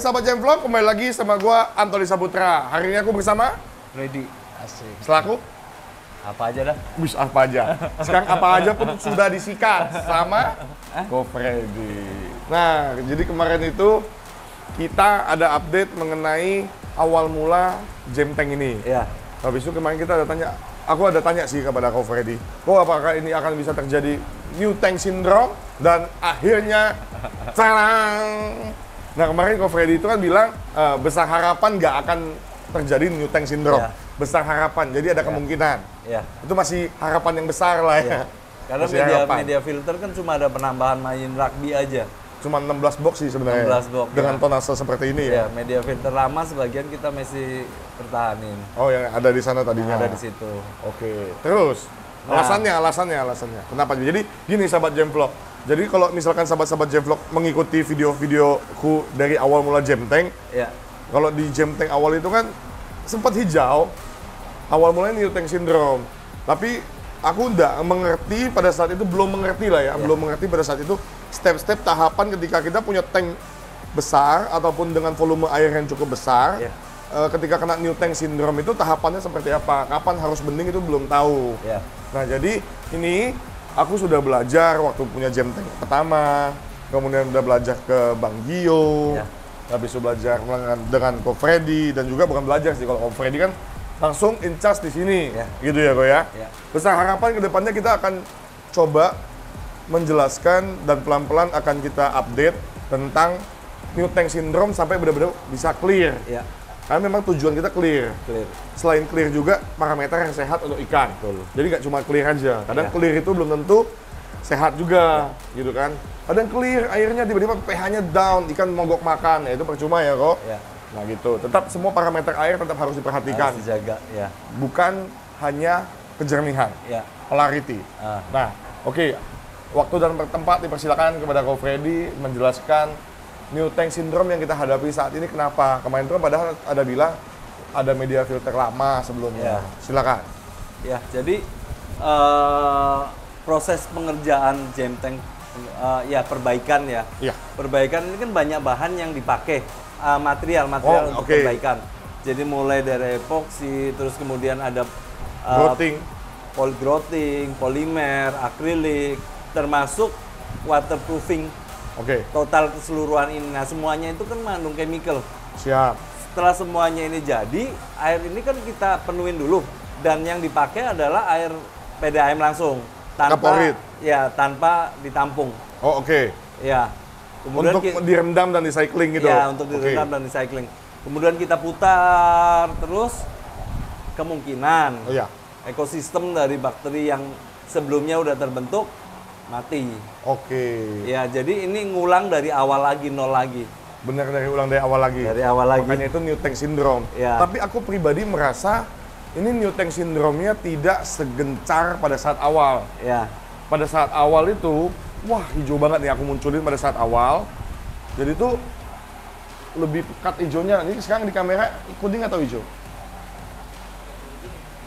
sahabat Jam Vlog, kembali lagi sama gua Antoni Saputra. Hari ini aku bersama Ready. Asik. selaku Apa aja dah? Wis apa aja. Sekarang apa aja pun sudah disikat sama Ko Freddy. Nah, jadi kemarin itu kita ada update mengenai awal mula Jam Tank ini. Iya. Habis itu kemarin kita aku ada tanya sih kepada Ko Freddy, apakah ini akan bisa terjadi New Tank Syndrome? Dan akhirnya, tarang! Nah kemarin Ko Freddy itu kan bilang besar harapan nggak akan terjadi New Tank Syndrome. Ya. Besar harapan, jadi ada kemungkinan. Iya. Itu masih harapan yang besar lah ya. Karena media filter kan cuma ada penambahan main rugby aja. Cuma 16 box sih sebenarnya. 16 box, dengan ya. tonase seperti ini ya. Ya, media filter lama sebagian kita masih pertahanin. Oh yang ada di sana tadinya. Ada di situ. Oke, terus alasannya. Kenapa? Jadi gini sahabat Jam Vlog. Jadi kalau misalkan sahabat-sahabat Jam Vlog mengikuti video-videoku dari awal mula Jam Tank, Ya. kalau di Jam Tank awal itu kan sempat hijau, awal mulanya New Tank Syndrome. Tapi aku nggak mengerti pada saat itu, belum mengerti lah ya, belum mengerti pada saat itu step-step tahapan ketika kita punya tank besar ataupun dengan volume air yang cukup besar. Ya. Ketika kena New Tank Syndrome itu tahapannya seperti apa, kapan harus bening itu belum tahu. Ya. Nah jadi ini aku sudah belajar waktu punya Jam Tank pertama, kemudian udah belajar ke Bang Gio, Ya. habis itu belajar dengan Ko Freddy, dan juga bukan belajar sih, kalau Ko Freddy kan langsung in charge di sini, Ya. gitu ya Ko ya. Ya. Besar harapan kedepannya kita akan coba menjelaskan dan pelan-pelan akan kita update tentang New Tank Syndrome sampai benar-benar bisa clear. Ya. Karena memang tujuan kita clear. Clear. Selain clear juga parameter yang sehat untuk ikan. Betul. Jadi nggak cuma clear aja. Kadang Ya. clear itu belum tentu sehat juga, gitu kan. Kadang clear airnya tiba-tiba pH-nya down, ikan mogok makan, ya itu percuma ya kok. Ya. Nah gitu. Tetap semua parameter air tetap harus diperhatikan. Harus dijaga. Ya. Bukan hanya kejernihan, Ya. polarity. Ah. Nah, oke. Waktu dan tempat dipersilakan kepada Ko Freddy menjelaskan New Tank Syndrome yang kita hadapi saat ini kenapa. Kemarin itu kan padahal ada bilang ada media filter lama sebelumnya. Ya. Silakan. Ya, jadi proses pengerjaan Jam Tank ya perbaikan ya. Iya. Perbaikan ini kan banyak bahan yang dipakai, material untuk oke. perbaikan. Jadi mulai dari epoxy, terus kemudian ada Growthing. growthing, polimer, akrilik, termasuk waterproofing. Oke, Total keseluruhan ini. Nah, semuanya itu kan mengandung chemical. siap. Setelah semuanya ini jadi, air ini kan kita penuhin dulu, dan yang dipakai adalah air PDAM langsung Kaporit. tanpa ditampung. Oh, oke. Ya. Kemudian Untuk direndam dan recycling gitu. ya, untuk Oke. direndam dan recycling. Kemudian kita putar terus, kemungkinan Oh ya. ekosistem dari bakteri yang sebelumnya udah terbentuk mati. Oke. Ya, jadi ini ngulang dari awal lagi, nol lagi. Benar, dari ulang dari awal lagi. Dari awal lagi. Makanya itu New Tank Syndrome. Ya. Tapi aku pribadi merasa ini New Tank Syndrome-nya tidak segencar pada saat awal. Ya. Pada saat awal itu, wah hijau banget nih aku munculin pada saat awal. Jadi itu lebih pekat hijaunya. Ini sekarang di kamera kuning atau hijau?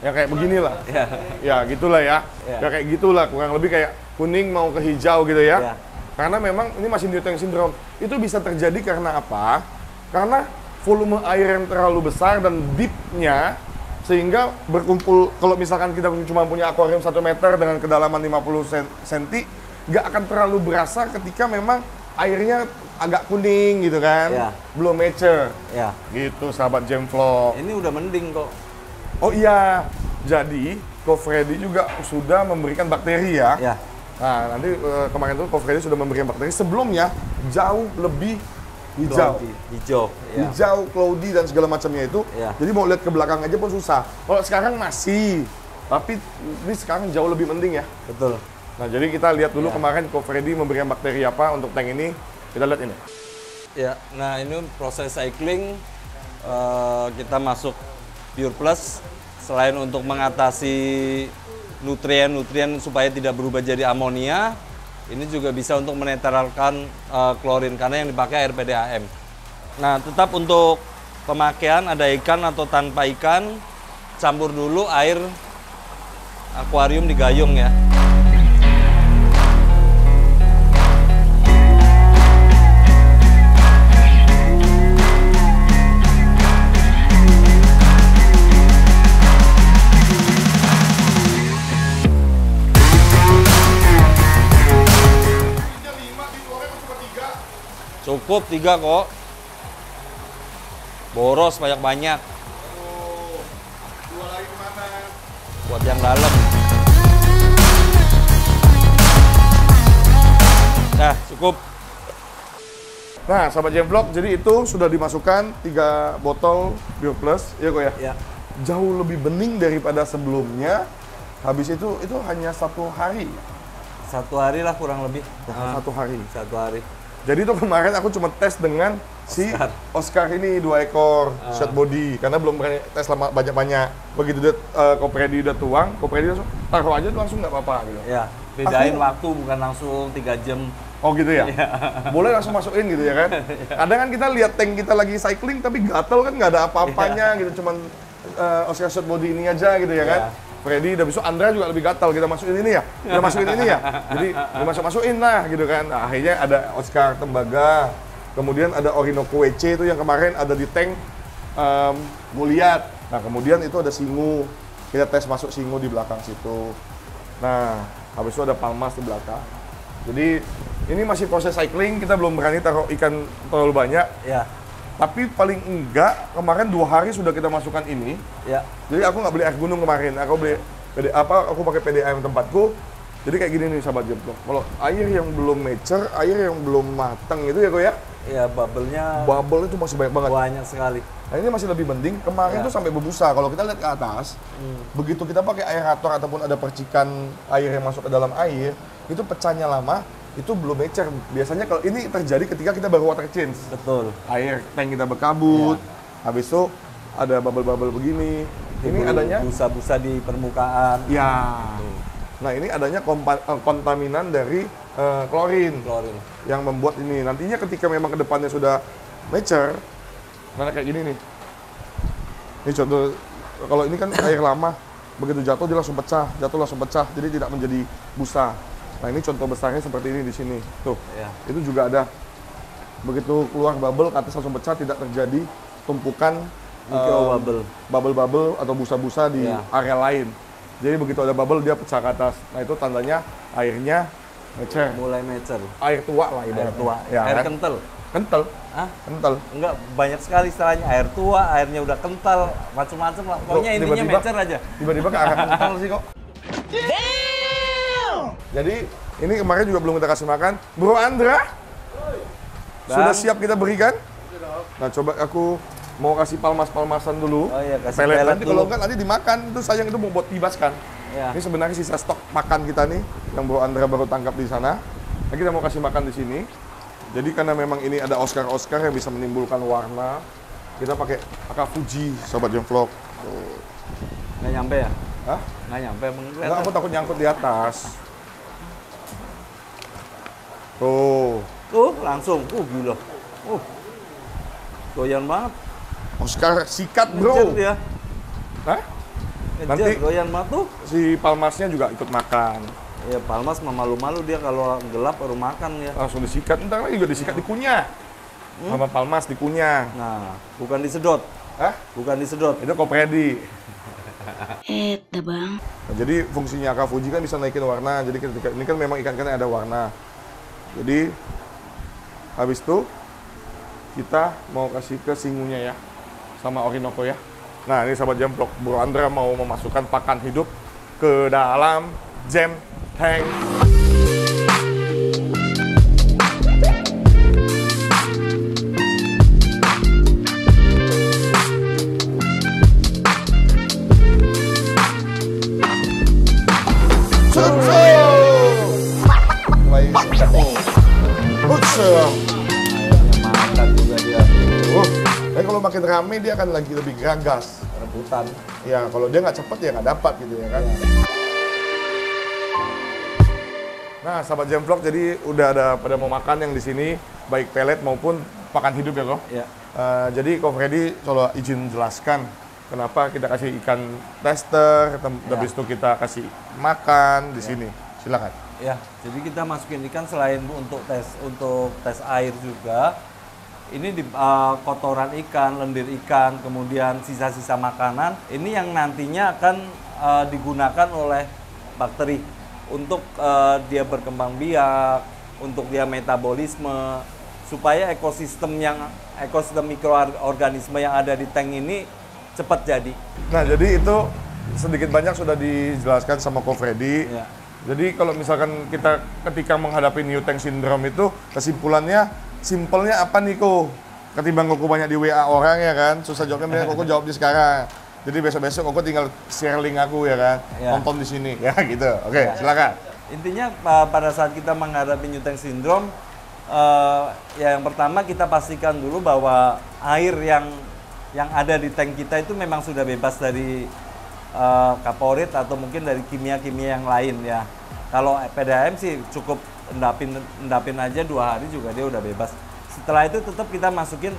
Ya kayak beginilah. Ya. Ya gitulah ya. Ya. Ya kayak gitulah, kurang lebih kayak kuning mau ke hijau gitu ya. Ya. Karena memang ini masih New Tank Syndrome. Itu bisa terjadi karena apa? Karena volume air yang terlalu besar dan deep-nya sehingga berkumpul. Kalau misalkan kita cuma punya akuarium 1 meter dengan kedalaman 50 cm, nggak akan terlalu berasa ketika memang airnya agak kuning gitu kan. Ya. Belum mature. Ya. Gitu sahabat Jam Vlog. Ini udah mending kok. Oh iya, jadi Ko Freddy juga sudah memberikan bakteri ya. Ya. Nah, nanti kemarin itu Ko Freddy sudah memberikan bakteri, sebelumnya jauh lebih hijau. Hijau. Ya. Hijau, cloudy dan segala macamnya itu. Ya. Jadi mau lihat ke belakang aja pun susah. Kalau sekarang masih, tapi ini sekarang jauh lebih mending ya. Betul. Nah, jadi kita lihat dulu Ya. kemarin Ko Freddy memberikan bakteri apa untuk tank ini. Kita lihat ini. Ya. Nah, ini proses cycling kita masuk Pure Plus selain untuk mengatasi nutrien-nutrien supaya tidak berubah jadi amonia, ini juga bisa untuk menetralkan klorin karena yang dipakai air PDAM. Nah, tetap untuk pemakaian ada ikan atau tanpa ikan, campur dulu air akuarium di gayung ya. Cukup 3 kok. Boros banyak-banyak. Dua lagi kemana? Buat yang dalam. Nah, cukup. Nah, sahabat Jemvlog, jadi itu sudah dimasukkan 3 botol Pure Plus, ya kok ya? Ya. Jauh lebih bening daripada sebelumnya. Habis itu hanya 1 hari. 1 hari lah kurang lebih. 1 hari. 1 hari. Jadi itu kemarin aku cuma tes dengan si Oscar ini 2 ekor short body karena belum pernah tes lama banyak-banyak. Begitu dia Copredi udah tuang, Copredi langsung taruh aja tuh langsung nggak apa-apa gitu. Ya, bedain waktu bukan langsung 3 jam. Oh gitu ya? Boleh langsung masukin gitu ya kan? Kadang kan kita lihat tank kita lagi cycling tapi gatel kan nggak ada apa-apanya gitu, cuman Oscar short body ini aja gitu ya kan? Freddy, udah besok Andra juga lebih gatal, kita masukin ini ya, kita masukin ini ya, jadi masukin lah gitu kan. Nah, akhirnya ada Oscar Tembaga, kemudian ada Orinoco WC itu yang kemarin ada di tank Goliath. Nah kemudian itu ada Singu, kita tes masuk Singu di belakang situ. Nah habis itu ada Palmas di belakang. Jadi ini masih proses cycling, kita belum berani taruh ikan terlalu banyak. Ya. Tapi paling enggak, kemarin 2 hari sudah kita masukkan ini. Ya. Jadi aku nggak beli air gunung kemarin, aku beli aku pakai PDAM tempatku. Jadi kayak gini nih sahabat Jemvlog. Kalau air yang belum mature, air yang belum matang itu ya kok ya? Iya, bubble-nya. Bubble itu masih banyak banget. Banyak sekali. Nah ini masih lebih mending. Kemarin tuh sampai berbusa. Kalau kita lihat ke atas, begitu kita pakai aerator ataupun ada percikan air yang masuk ke dalam air, itu pecahnya lama. Itu belum mature. Biasanya kalau ini terjadi ketika kita baru water change. Betul. Air tank kita berkabut, habis itu ada bubble-bubble begini. Ini adanya busa-busa di permukaan. ya. Nah ini adanya kontaminan dari klorin yang membuat ini. Nantinya ketika memang kedepannya sudah mature, nah kayak gini nih. Ini contoh, kalau ini kan air lama, begitu jatuh dia langsung pecah, jadi tidak menjadi busa. Nah ini contoh besarnya seperti ini di sini. Tuh, itu juga ada. Begitu keluar bubble, ke atas langsung pecah, tidak terjadi tumpukan bubble atau busa-busa di area lain. Jadi begitu ada bubble, dia pecah ke atas. Nah itu tandanya airnya mature. Mulai mature. Air tua lah ibaratnya. Air tua. Ya, air kan? kental. Kental. Hah? Kental. Enggak, banyak sekali istilahnya. Air tua, airnya udah kental, macam-macam lah. Pokoknya intinya mature aja. Tiba-tiba ke arah kental sih kok. Jadi ini kemarin juga belum kita kasih makan. Bro Andra, sudah siap kita berikan? Nah coba aku mau kasih palmas-palmasan dulu. Oh iya, kasih pelet pelet nanti dulu. kalau enggak nanti dimakan. Itu sayang, itu mau buat dibaskan. Ya. Ini sebenarnya sisa stok makan kita nih yang Bro Andra baru tangkap di sana. Nah, kita mau kasih makan di sini. Jadi karena memang ini ada Oscar yang bisa menimbulkan warna, kita pakai Fuji, sobat Jemvlog. Nggak nyampe ya? Hah? Nggak nyampe. Enggak, aku takut nyangkut di atas. Tuh. Langsung. Gila. Goyan banget. Oscar sikat, bro. Ngejar dia. Hah? Ngejar, Nanti goyan banget tuh. si palmasnya juga ikut makan. Ya Palmas mah malu-malu dia kalau gelap baru makan ya. Langsung disikat, ntar lagi juga disikat dikunyah. Sama palmas dikunyah. Nah, bukan disedot. Hah? Bukan disedot. Itu Copredi. Dah bang. Nah, jadi fungsinya Fuji kan bisa naikin warna. Jadi ketika ini kan memang ikan-ikannya ada warna. Jadi habis itu kita mau kasih ke singunya ya, sama Orinoco ya. Nah ini sahabat Jemvlog, Bro Andra mau memasukkan pakan hidup ke dalam jam tank. Makan juga dia. Tapi kalau makin rame dia akan lagi lebih gagas. Rebutan. Ya kalau dia nggak cepet ya nggak dapat gitu ya kan. Nah sahabat Jemvlog, jadi udah ada pada mau makan yang di sini baik pelet maupun pakan hidup ya kok. Ya. Jadi Ko Freddy coba izin jelaskan kenapa kita kasih ikan tester, habis itu kita kasih makan di sini. Silakan. Ya, jadi kita masukin ikan selain untuk tes air juga. Ini di kotoran ikan, lendir ikan, kemudian sisa-sisa makanan. Ini yang nantinya akan digunakan oleh bakteri untuk dia berkembang biak, untuk dia metabolisme, supaya ekosistem mikroorganisme yang ada di tank ini cepat jadi. Nah, jadi itu sedikit banyak sudah dijelaskan sama Ko Freddy. Ya. Jadi kalau misalkan kita ketika menghadapi new tank syndrome itu, kesimpulannya, simpelnya apa nih Ko? Ketimbang Koko banyak di WA orang ya kan, susah jawabnya, mending Koko jawab di sekarang. Jadi besok-besok Koko tinggal share link aku ya kan, Ya. nonton di sini ya gitu. Oke, silakan. Intinya pada saat kita menghadapi new tank syndrome, ya yang pertama kita pastikan dulu bahwa air yang ada di tank kita itu memang sudah bebas dari kaporit atau mungkin dari kimia-kimia yang lain ya. Kalau PDAM sih cukup endapin aja 2 hari juga dia udah bebas. Setelah itu tetap kita masukin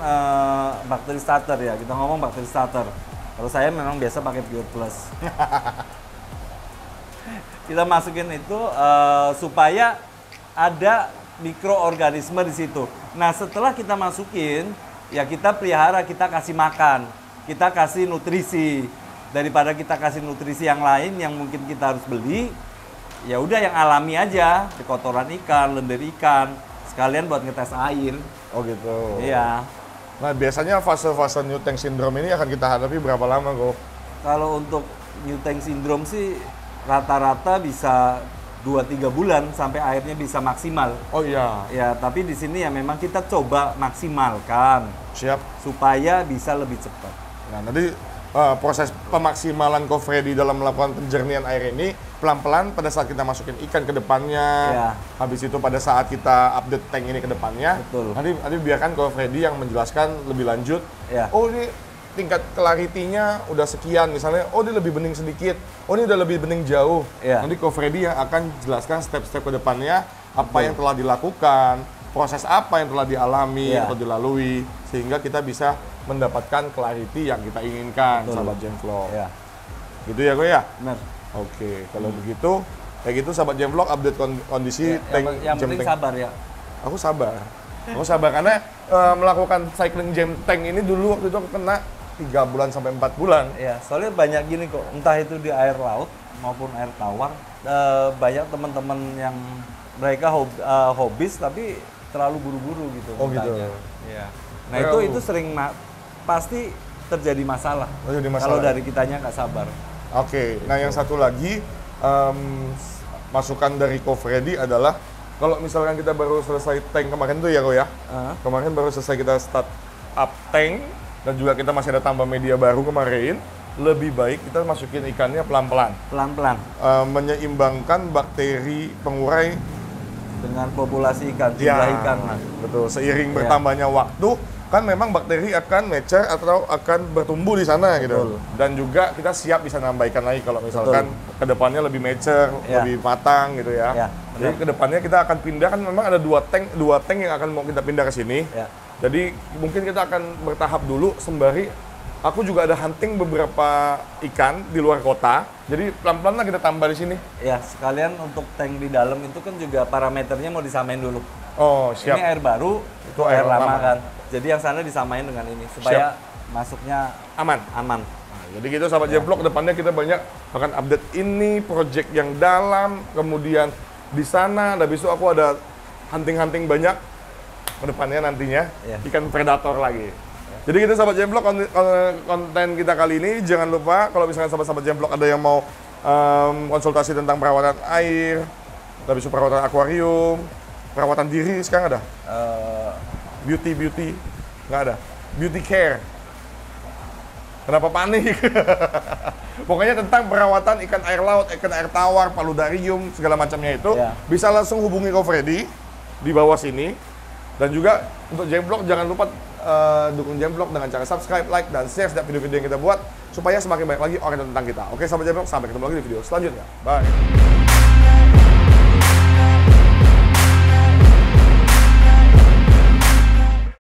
bakteri starter ya. Kita ngomong bakteri starter. Kalau saya memang biasa pakai Pure Plus. Kita masukin itu supaya ada mikroorganisme di situ. Nah, setelah kita masukin, ya kita pelihara, kita kasih makan, kita kasih nutrisi. Daripada kita kasih nutrisi yang lain yang mungkin kita harus beli, ya udah yang alami aja, di kotoran ikan, lendir ikan, sekalian buat ngetes air. Oh gitu. Iya. Nah, biasanya fase-fase new tank syndrome ini akan kita hadapi berapa lama Ko? Kalau untuk new tank syndrome sih rata-rata bisa 2-3 bulan sampai airnya bisa maksimal. Oh iya. Ya, tapi di sini ya memang kita coba maksimalkan Siap. supaya bisa lebih cepat. Nah, nanti proses pemaksimalan Ko Freddy dalam melakukan penjernihan air ini pelan-pelan pada saat kita masukin ikan ke depannya, Ya. habis itu pada saat kita update tank ini ke depannya, Betul. nanti biarkan Ko Freddy yang menjelaskan lebih lanjut. Ya. Oh ini tingkat clarity-nya udah sekian, misalnya, oh ini lebih bening sedikit, oh ini udah lebih bening jauh. Ya. Nanti Ko Freddy yang akan jelaskan step-step ke depannya, apa yang telah dilakukan, proses apa yang telah dialami Ya. atau dilalui, sehingga kita bisa mendapatkan clarity yang kita inginkan, Betul. sahabat Jamvlog. Ya, Gitu ya, Ko ya? benar. Oke, kalau begitu, kayak gitu sahabat Jamvlog update kondisi Ya, tank yang jam penting tank. sabar ya. Aku sabar. Aku sabar karena melakukan cycling jam tank ini dulu waktu itu aku kena 3 bulan sampai 4 bulan. Ya, soalnya banyak gini kok, entah itu di air laut maupun air tawar, banyak teman-teman yang mereka hobis tapi terlalu buru-buru gitu. Oh, gitu. mintanya. Iya. Nah Oh. itu sering pasti terjadi masalah. Oh, jadi masalah. Kalau dari kitanya nggak sabar. Oke, nah yang satu lagi masukan dari Ko Freddy adalah kalau misalkan kita baru selesai tank kemarin tuh ya Ko ya, kemarin baru selesai kita start up tank dan juga kita masih ada tambah media baru kemarin, lebih baik kita masukin ikannya pelan-pelan, Pelan-pelan menyeimbangkan bakteri pengurai. dengan populasi ikan, jumlah ikan. Mas. Betul. Seiring bertambahnya waktu, kan memang bakteri akan mature atau akan bertumbuh di sana gitu. Betul. Dan juga kita siap bisa nambah ikan lagi kalau misalkan kedepannya lebih mature, Ya. lebih matang gitu ya. Ya, Jadi benar. kedepannya kita akan pindah, kan memang ada dua tank yang akan mau kita pindah ke sini. Ya. Jadi mungkin kita akan bertahap dulu sembari aku juga ada hunting beberapa ikan di luar kota. Jadi pelan-pelan lah kita tambah di sini. Ya, sekalian untuk tank di dalam itu kan juga parameternya mau disamain dulu. Oh, siap. Ini air baru, Itu itu air air lama lama. kan. Jadi yang sana disamain dengan ini supaya masuknya Aman. aman. Nah, jadi gitu sahabat Jamvlog, kedepannya kita banyak akan update ini, project yang dalam, kemudian di sana, dan besok aku ada hunting-hunting banyak kedepannya nantinya, Ya. ikan predator lagi. Jadi gitu sahabat Jamvlog, konten kita kali ini, jangan lupa kalau misalkan sahabat-sahabat Jamvlog ada yang mau konsultasi tentang perawatan air, habis itu perawatan akuarium, perawatan diri sekarang ada? Beauty, nggak ada. Beauty care. Kenapa panik? Pokoknya tentang perawatan ikan air laut, ikan air tawar, paludarium, segala macamnya itu, Ya. bisa langsung hubungi Ko Freddy di bawah sini. Dan juga untuk Jamvlog, jangan lupa dukung Jamvlog dengan cara subscribe, like, dan share setiap video-video yang kita buat, supaya semakin banyak lagi orang yang tentang kita. Oke, sahabat Jamvlog, sampai ketemu lagi di video selanjutnya. Bye!